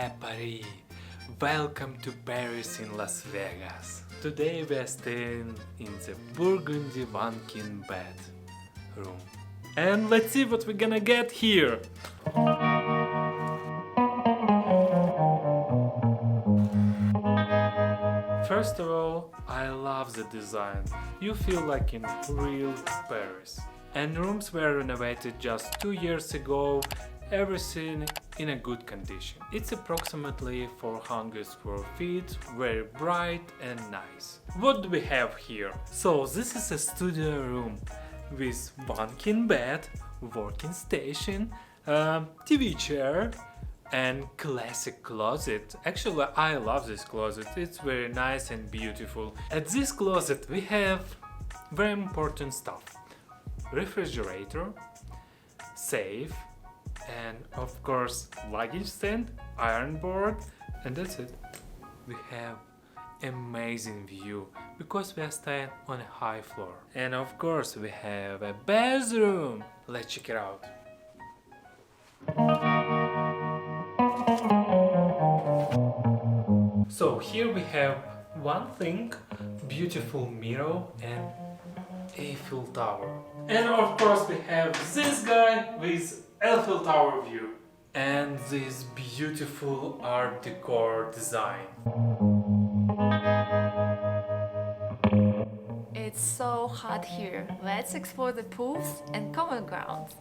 à Paris! Welcome to Paris in Las Vegas. Today we are staying in the burgundy one-king bed room. And let's see what we're gonna get here! First of all, I love the design. You feel like in real Paris. And rooms were renovated just 2 years ago, everything in a good condition. It's approximately 400 square feet, very bright and nice. What do we have here? So this is a studio room with one king bed, working station, TV chair and classic closet. Actually, I love this closet, it's very nice and beautiful. At this closet we have very important stuff. Refrigerator, safe, and of course luggage stand, iron board, and that's it. We have amazing view because we are staying on a high floor. And of course we have a bathroom. Let's check it out. So here we have one thing, beautiful mirror and Eiffel Tower. And of course we have this guy with Eiffel Tower view. And this beautiful art decor design. It's so hot here. Let's explore the pools and common grounds.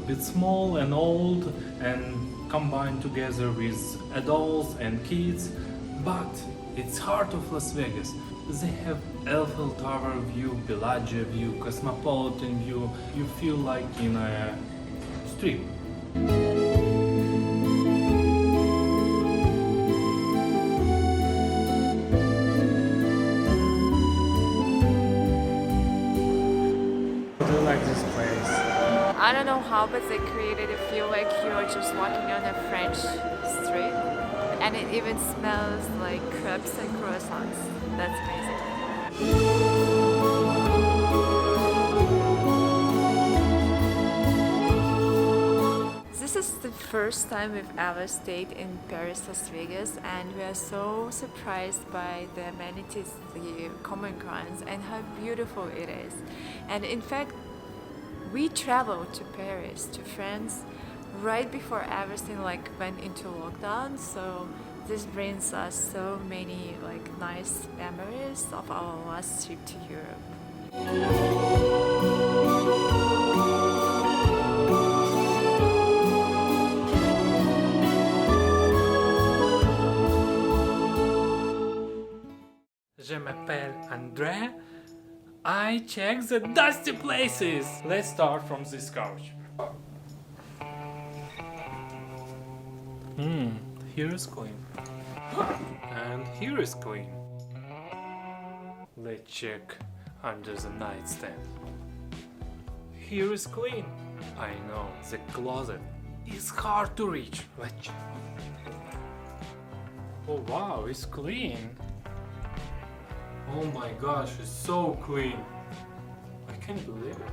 Bit small and old and combined together with adults and kids, but it's heart of Las Vegas. They have Eiffel Tower view, Bellagio view, Cosmopolitan view. You feel like in a strip. Do you like this place? I don't know how, but they created it feel like you're just walking on a French street. And it even smells like crepes and croissants. That's amazing. This is the first time we've ever stayed in Paris, Las Vegas, and we are so surprised by the amenities, the common grounds, and how beautiful it is. And in fact, we traveled to Paris, to France, right before everything went into lockdown. So this brings us so many nice memories of our last trip to Europe. Je m'appelle André. I check the dusty places. Let's start from this couch. Here is clean. And here is clean. Let's check under the nightstand. Here is clean. I know, the closet is hard to reach. Let's check. Oh wow, it's clean. Oh my gosh, it's so clean. I can't believe it.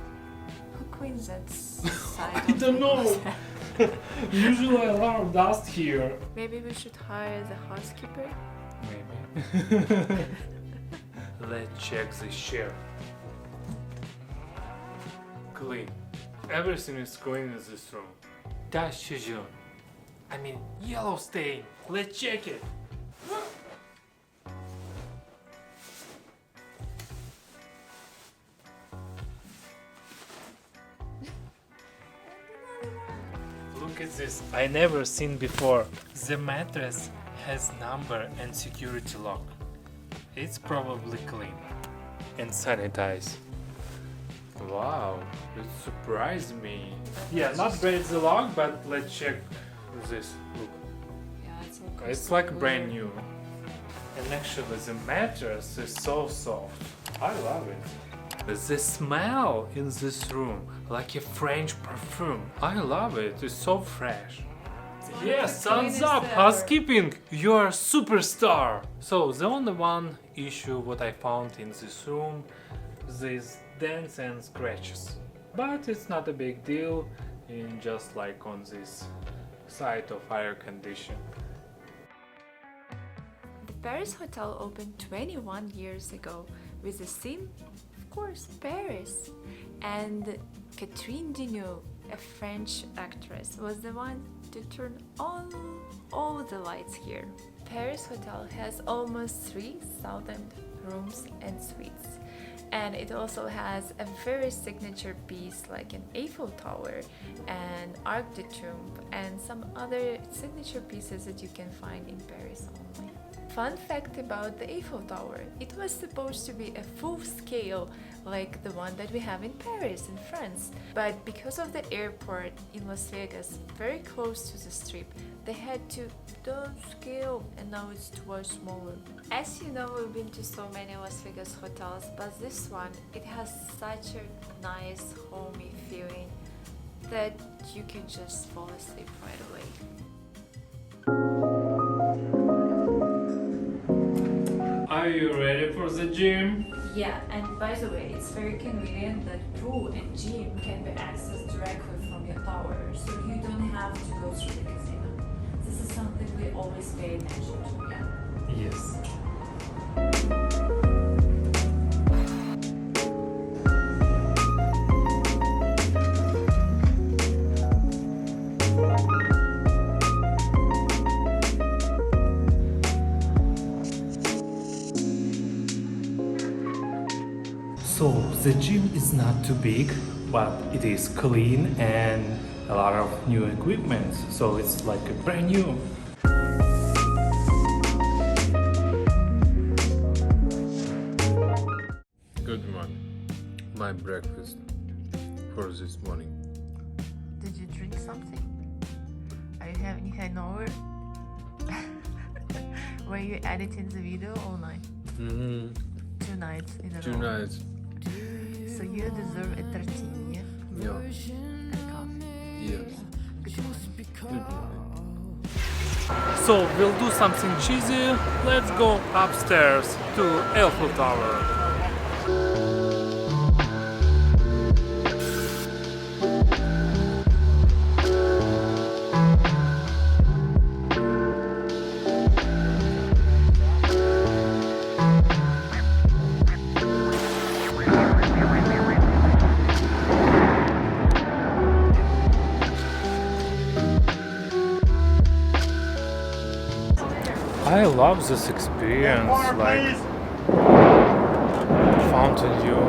Who cleans that side? I don't know. Usually a lot of dust here. Maybe we should hire the housekeeper? Maybe. Let's check this chair. Clean. Everything is clean in this room. Tache jaune. I mean yellow stain. Let's check it. Look at this, I never seen before. The mattress has number and security lock. It's probably clean and sanitized. Wow, it surprised me. Yeah, not break the lock, but let's check this. Look, Yeah, it's like brand new. And actually the mattress is so soft. I love it. The smell in this room, like a French perfume. I love it, it's so fresh. Yes, thumbs up, housekeeping, you are a superstar! So the only one issue what I found in this room, these dents and scratches. But it's not a big deal, in just like on this side of air condition. The Paris hotel opened 21 years ago with the theme, of course, Paris. And Catherine Deneuve, a French actress, was the one to turn on all the lights here. Paris Hotel has almost 3,000 rooms and suites. And it also has a very signature piece like an Eiffel Tower and Arc de Triomphe and some other signature pieces that you can find in Paris only. Fun fact about the Eiffel Tower, it was supposed to be a full scale like the one that we have in Paris, in France. But because of the airport in Las Vegas, very close to the strip, they had to downscale and now it's much smaller. As you know, we've been to so many Las Vegas hotels, but this one, it has such a nice, homey feeling that you can just fall asleep right away. Are you ready for the gym? Yeah, and by the way, it's very convenient that pool and gym can be accessed directly from your tower, so you don't have to go through the casino. This is something we always pay attention to, yeah? Yes. So the gym is not too big, but it is clean and a lot of new equipment, so it's like a brand new. Good morning. My breakfast for this morning. Did you drink something? Are you having hangover? Were you editing the video all night? 2 nights in a row. 2 nights. So you deserve a tortilla Yeah. and coffee. Yes. Good morning. Good morning. So we'll do something cheesy. Let's go upstairs to Eiffel Tower. I love this experience, like Fountain View.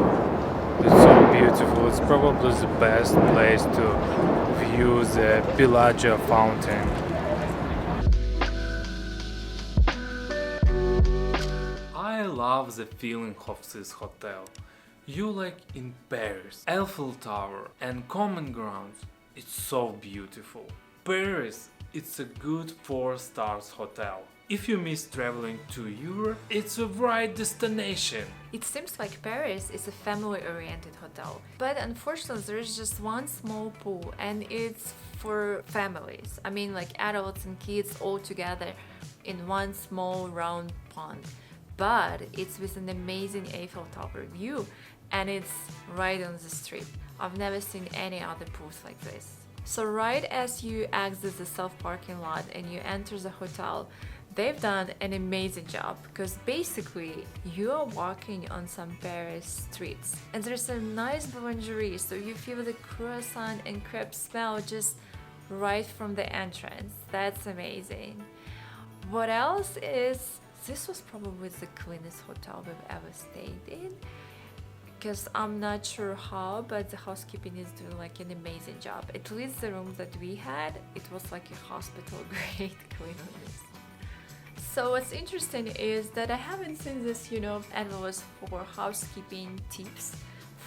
It's so beautiful. It's probably the best place to view the Bellagio fountain. I love the feeling of this hotel. You like in Paris, Eiffel Tower and Common Grounds. It's so beautiful. Paris, it's a good 4 stars hotel. If you miss traveling to Europe, it's a right destination. It seems like Paris is a family-oriented hotel, but unfortunately there is just one small pool and it's for families. I mean like adults and kids all together in one small round pond. But it's with an amazing Eiffel Tower view and it's right on the street. I've never seen any other pools like this. So right as you exit the self-parking lot and you enter the hotel, they've done an amazing job because basically you are walking on some Paris streets and there's a nice boulangerie, so you feel the croissant and crepe smell just right from the entrance. That's amazing. What else is, this was probably the cleanest hotel we've ever stayed in, because I'm not sure how, but the housekeeping is doing like an amazing job. At least the room that we had, it was like a hospital grade cleanliness. So what's interesting is that I haven't seen this, endless for housekeeping tips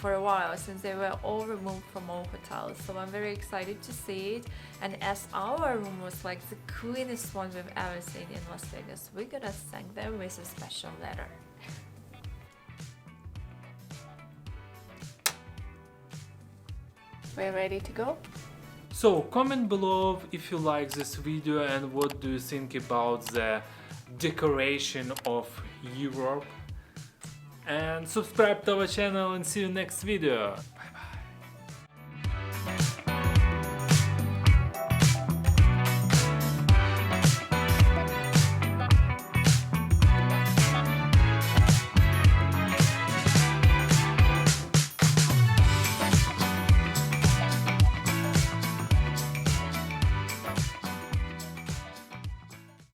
for a while, since they were all removed from all hotels. So I'm very excited to see it. And as our room was like the cleanest one we've ever seen in Las Vegas, we're gonna thank them with a special letter. We're ready to go? So comment below if you like this video and what do you think about the decoration of Europe. And subscribe to our channel and see you next video.